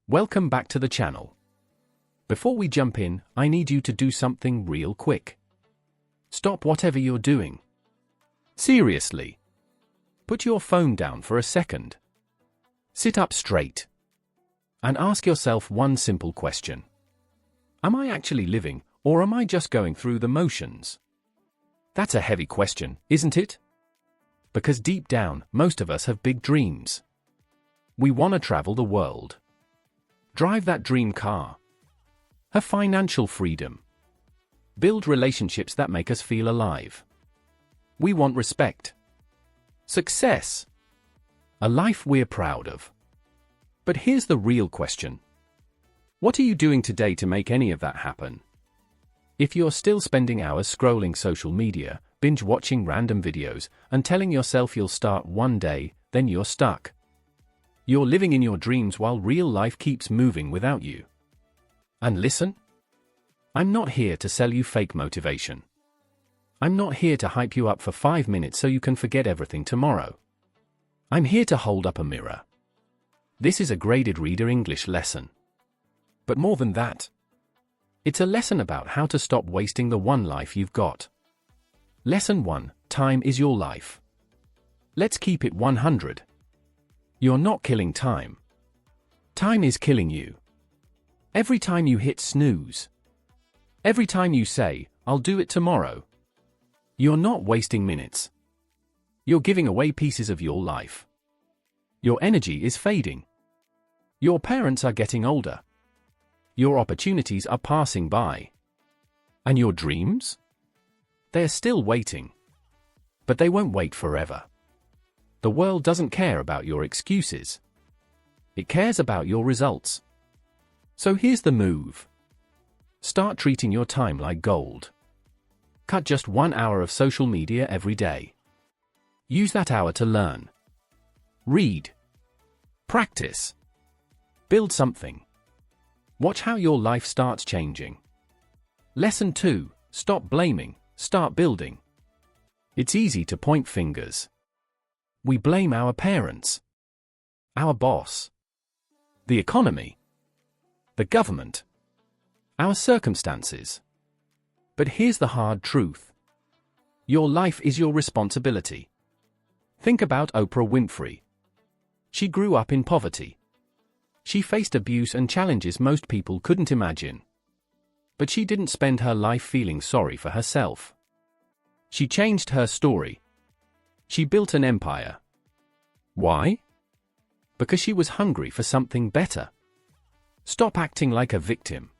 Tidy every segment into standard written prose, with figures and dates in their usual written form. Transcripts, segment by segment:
Welcome back to the channel. Before we jump in, I need you to do something real quick. Stop whatever you're doing. Seriously. Put your phone down for a second. Sit up straight. And ask yourself one simple question. Am I actually living, or am I just going through the motions? That's a heavy question, isn't it? Because deep down, most of us have big dreams. We want to travel the world. Drive that dream car. Have financial freedom. Build relationships that make us feel alive. We want respect. Success. A life we're proud of. But here's the real question. What are you doing today to make any of that happen? If you're still spending hours scrolling social media, binge-watching random videos, and telling yourself you'll start one day, then you're stuck. You're living in your dreams while real life keeps moving without you. And listen, I'm not here to sell you fake motivation. I'm not here to hype you up for 5 minutes so you can forget everything tomorrow. I'm here to hold up a mirror. This is a graded reader English lesson. But more than that, it's a lesson about how to stop wasting the one life you've got. Lesson 1, time is your life. Let's keep it 100. You're not killing time. Time is killing you. Every time you hit snooze. Every time you say, I'll do it tomorrow. You're not wasting minutes. You're giving away pieces of your life. Your energy is fading. Your parents are getting older. Your opportunities are passing by. And your dreams? They're still waiting. But they won't wait forever. The world doesn't care about your excuses. It cares about your results. So here's the move. Start treating your time like gold. Cut just 1 hour of social media every day. Use that hour to learn. Read. Practice. Build something. Watch how your life starts changing. Lesson 2, stop blaming, start building. It's easy to point fingers. We blame our parents, our boss, the economy, the government, our circumstances. But here's the hard truth. Your life is your responsibility. Think about Oprah Winfrey. She grew up in poverty. She faced abuse and challenges most people couldn't imagine. But she didn't spend her life feeling sorry for herself. She changed her story. She built an empire. Why? Because she was hungry for something better. Stop acting like a victim.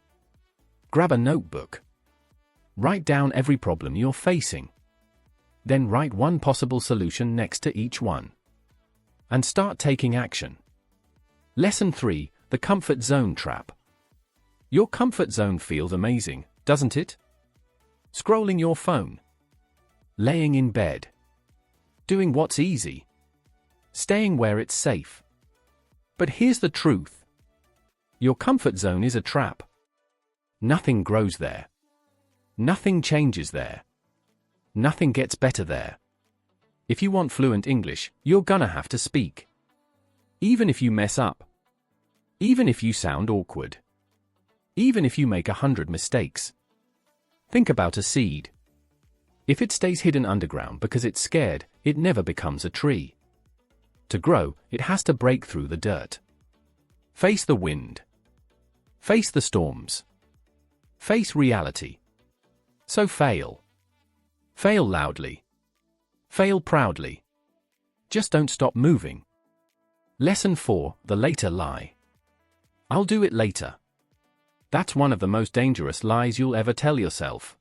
Grab a notebook. Write down every problem you're facing. Then write one possible solution next to each one. And start taking action. Lesson 3, the comfort zone trap. Your comfort zone feels amazing, doesn't it? Scrolling your phone. Laying in bed. Doing what's easy. Staying where it's safe. But here's the truth. Your comfort zone is a trap. Nothing grows there. Nothing changes there. Nothing gets better there. If you want fluent English, you're gonna have to speak. Even if you mess up. Even if you sound awkward. Even if you make 100 mistakes. Think about a seed. If it stays hidden underground because it's scared, it never becomes a tree. To grow, it has to break through the dirt. Face the wind. Face the storms. Face reality. So fail. Fail loudly. Fail proudly. Just don't stop moving. Lesson 4, the later lie. I'll do it later. That's one of the most dangerous lies you'll ever tell yourself.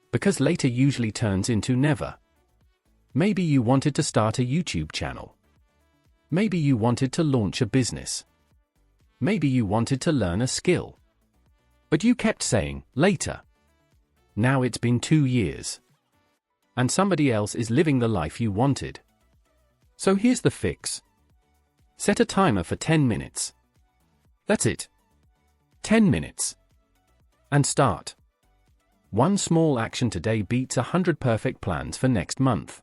Because later usually turns into never. Maybe you wanted to start a YouTube channel. Maybe you wanted to launch a business. Maybe you wanted to learn a skill. But you kept saying, later. Now it's been 2 years. And somebody else is living the life you wanted. So here's the fix. Set a timer for 10 minutes. That's it. 10 minutes. And start. One small action today beats 100 perfect plans for next month.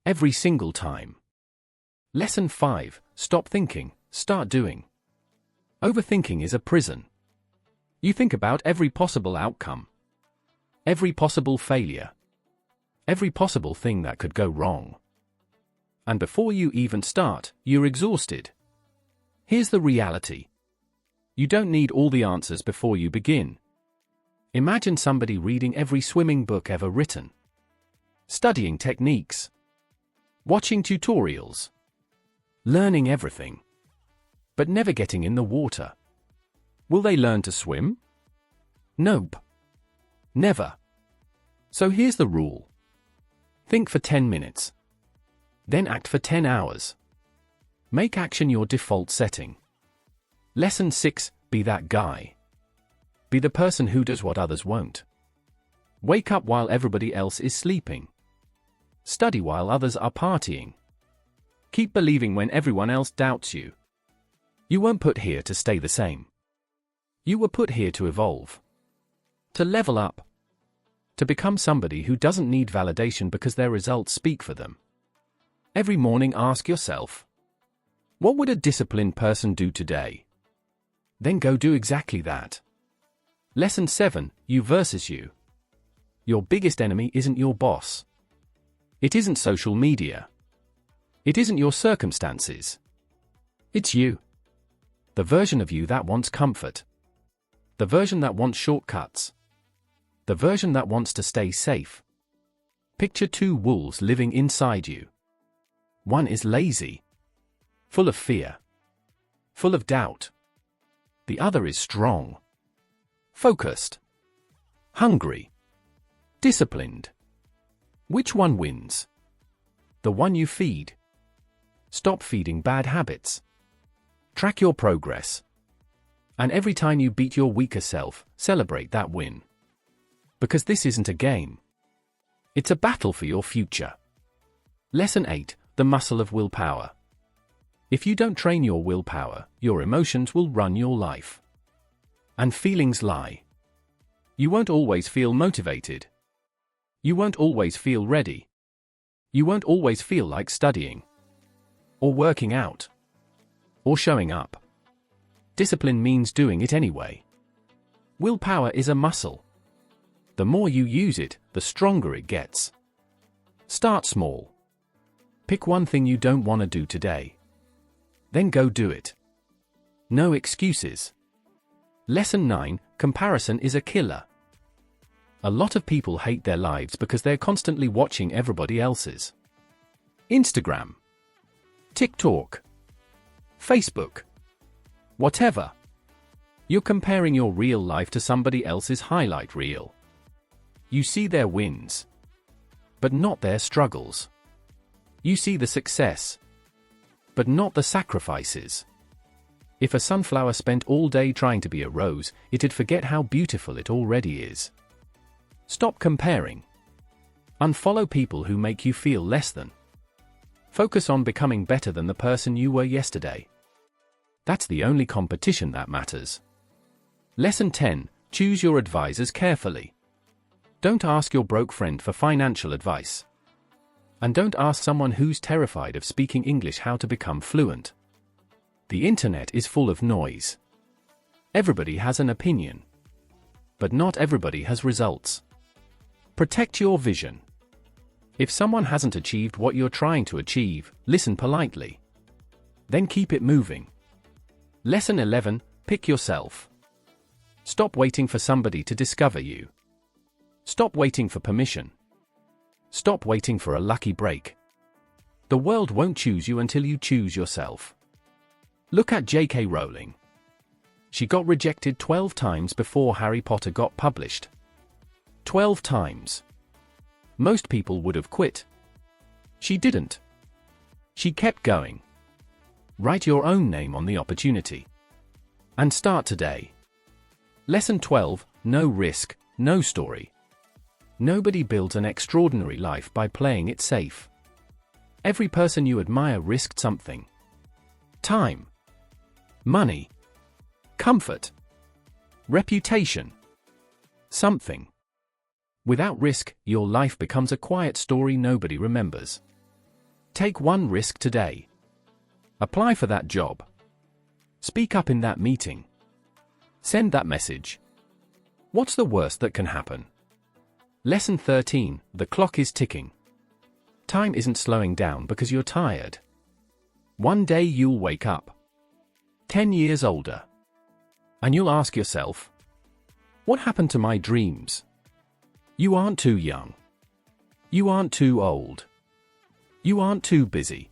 Every single time. Lesson 5, stop thinking, start doing. Overthinking is a prison. You think about every possible outcome, every possible failure, every possible thing that could go wrong. And before you even start, you're exhausted. Here's the reality. You don't need all the answers before you begin. Imagine somebody reading every swimming book ever written, studying techniques, watching tutorials, learning everything, but never getting in the water. Will they learn to swim? Nope. Never. So here's the rule. Think for 10 minutes. Then act for 10 hours. Make action your default setting. Lesson 6, be that guy. Be the person who does what others won't. Wake up while everybody else is sleeping. Study while others are partying. Keep believing when everyone else doubts you. You weren't put here to stay the same. You were put here to evolve. To level up. To become somebody who doesn't need validation because their results speak for them. Every morning ask yourself, what would a disciplined person do today? Then go do exactly that. Lesson 7, you versus you. Your biggest enemy isn't your boss. It isn't social media. It isn't your circumstances. It's you. The version of you that wants comfort. The version that wants shortcuts. The version that wants to stay safe. Picture two wolves living inside you. One is lazy, full of fear, full of doubt. The other is strong, focused, hungry, disciplined. Which one wins? The one you feed. Stop feeding bad habits. Track your progress. And every time you beat your weaker self, celebrate that win. Because this isn't a game. It's a battle for your future. Lesson 8, the muscle of willpower. If you don't train your willpower, your emotions will run your life. And feelings lie. You won't always feel motivated. You won't always feel ready. You won't always feel like studying. Or working out. Or showing up. Discipline means doing it anyway. Willpower is a muscle. The more you use it, the stronger it gets. Start small. Pick one thing you don't want to do today. Then go do it. No excuses. Lesson 9, comparison is a killer. A lot of people hate their lives because they're constantly watching everybody else's. Instagram, TikTok, Facebook, whatever. You're comparing your real life to somebody else's highlight reel. You see their wins, but not their struggles. You see the success, but not the sacrifices. If a sunflower spent all day trying to be a rose, it'd forget how beautiful it already is. Stop comparing. Unfollow people who make you feel less than. Focus on becoming better than the person you were yesterday. That's the only competition that matters. Lesson 10, choose your advisors carefully. Don't ask your broke friend for financial advice. And don't ask someone who's terrified of speaking English how to become fluent. The internet is full of noise. Everybody has an opinion. But not everybody has results. Protect your vision. If someone hasn't achieved what you're trying to achieve, listen politely. Then keep it moving. Lesson 11, pick yourself. Stop waiting for somebody to discover you. Stop waiting for permission. Stop waiting for a lucky break. The world won't choose you until you choose yourself. Look at J.K. Rowling. She got rejected 12 times before Harry Potter got published. 12 times. Most people would have quit. She didn't. She kept going. Write your own name on the opportunity. And start today. Lesson 12, no risk, no story. Nobody builds an extraordinary life by playing it safe. Every person you admire risked something. Time. Money. Comfort. Reputation. Something. Without risk, your life becomes a quiet story nobody remembers. Take one risk today. Apply for that job. Speak up in that meeting. Send that message. What's the worst that can happen? Lesson 13, the clock is ticking. Time isn't slowing down because you're tired. One day you'll wake up, 10 years older, and you'll ask yourself, what happened to my dreams? You aren't too young. You aren't too old. You aren't too busy.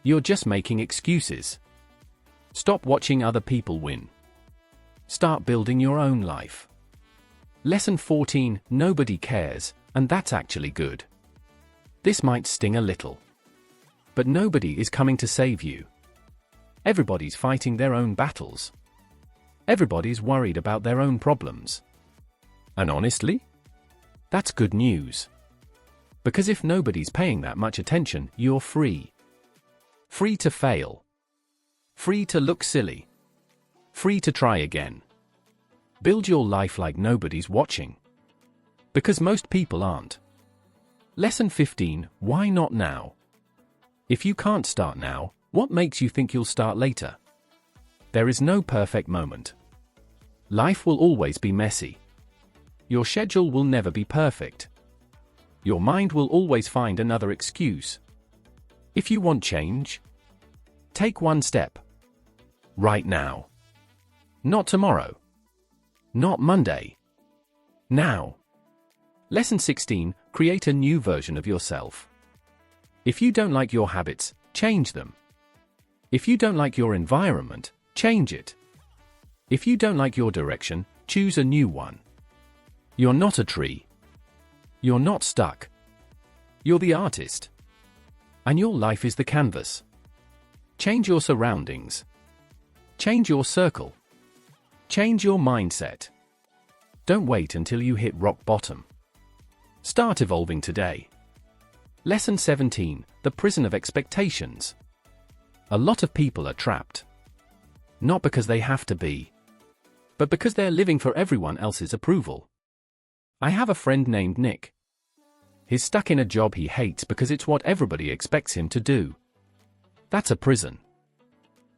You're just making excuses. Stop watching other people win. Start building your own life. Lesson 14, nobody cares, and that's actually good. This might sting a little. But nobody is coming to save you. Everybody's fighting their own battles. Everybody's worried about their own problems. And honestly, that's good news. Because if nobody's paying that much attention, you're free. Free to fail. Free to look silly. Free to try again. Build your life like nobody's watching. Because most people aren't. Lesson 15, why not now? If you can't start now, what makes you think you'll start later? There is no perfect moment. Life will always be messy. Your schedule will never be perfect. Your mind will always find another excuse. If you want change, take one step. Right now. Not tomorrow. Not Monday. Now. Lesson 16, create a new version of yourself. If you don't like your habits, change them. If you don't like your environment, change it. If you don't like your direction, choose a new one. You're not a tree. You're not stuck. You're the artist. And your life is the canvas. Change your surroundings. Change your circle. Change your mindset. Don't wait until you hit rock bottom. Start evolving today. Lesson 17, the prison of expectations. A lot of people are trapped. Not because they have to be, but because they're living for everyone else's approval. I have a friend named Nick. He's stuck in a job he hates because it's what everybody expects him to do. That's a prison.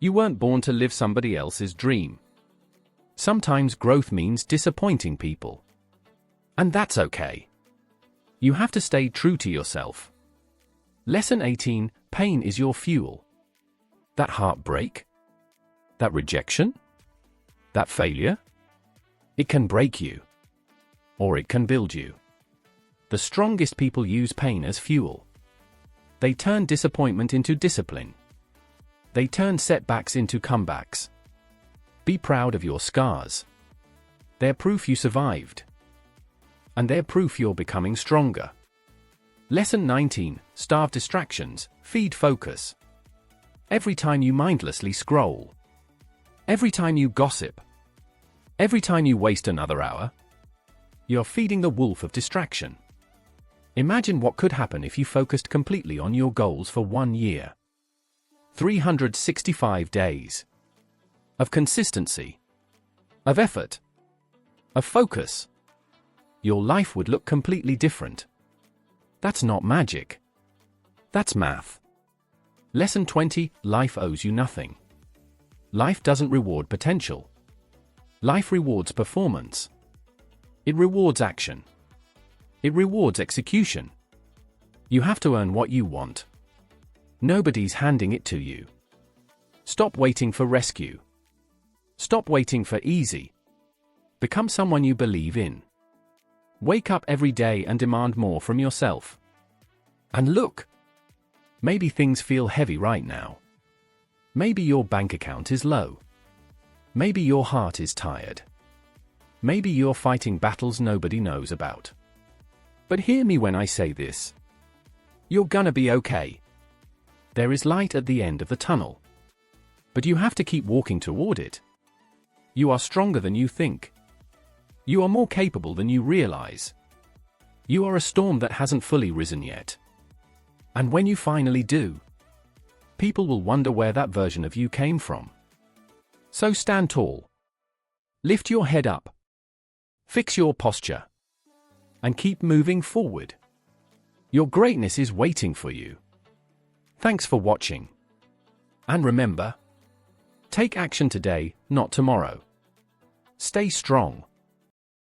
You weren't born to live somebody else's dream. Sometimes growth means disappointing people. And that's okay. You have to stay true to yourself. Lesson 18, pain is your fuel. That heartbreak? That rejection? That failure? It can break you. Or it can build you. The strongest people use pain as fuel. They turn disappointment into discipline. They turn setbacks into comebacks. Be proud of your scars. They're proof you survived. And they're proof you're becoming stronger. Lesson 19, starve distractions, feed focus. Every time you mindlessly scroll. Every time you gossip. Every time you waste another hour. You're feeding the wolf of distraction. Imagine what could happen if you focused completely on your goals for 1 year. 365 days. Of consistency. Of effort. Of focus. Your life would look completely different. That's not magic. That's math. Lesson 20, life owes you nothing. Life doesn't reward potential. Life rewards performance. It rewards action. It rewards execution. You have to earn what you want. Nobody's handing it to you. Stop waiting for rescue. Stop waiting for easy. Become someone you believe in. Wake up every day and demand more from yourself. And look. Maybe things feel heavy right now. Maybe your bank account is low. Maybe your heart is tired. Maybe you're fighting battles nobody knows about. But hear me when I say this. You're gonna be okay. There is light at the end of the tunnel. But you have to keep walking toward it. You are stronger than you think. You are more capable than you realize. You are a storm that hasn't fully risen yet. And when you finally do, people will wonder where that version of you came from. So stand tall. Lift your head up. Fix your posture. And keep moving forward. Your greatness is waiting for you. Thanks for watching. And remember, Take action today, not tomorrow. Stay strong.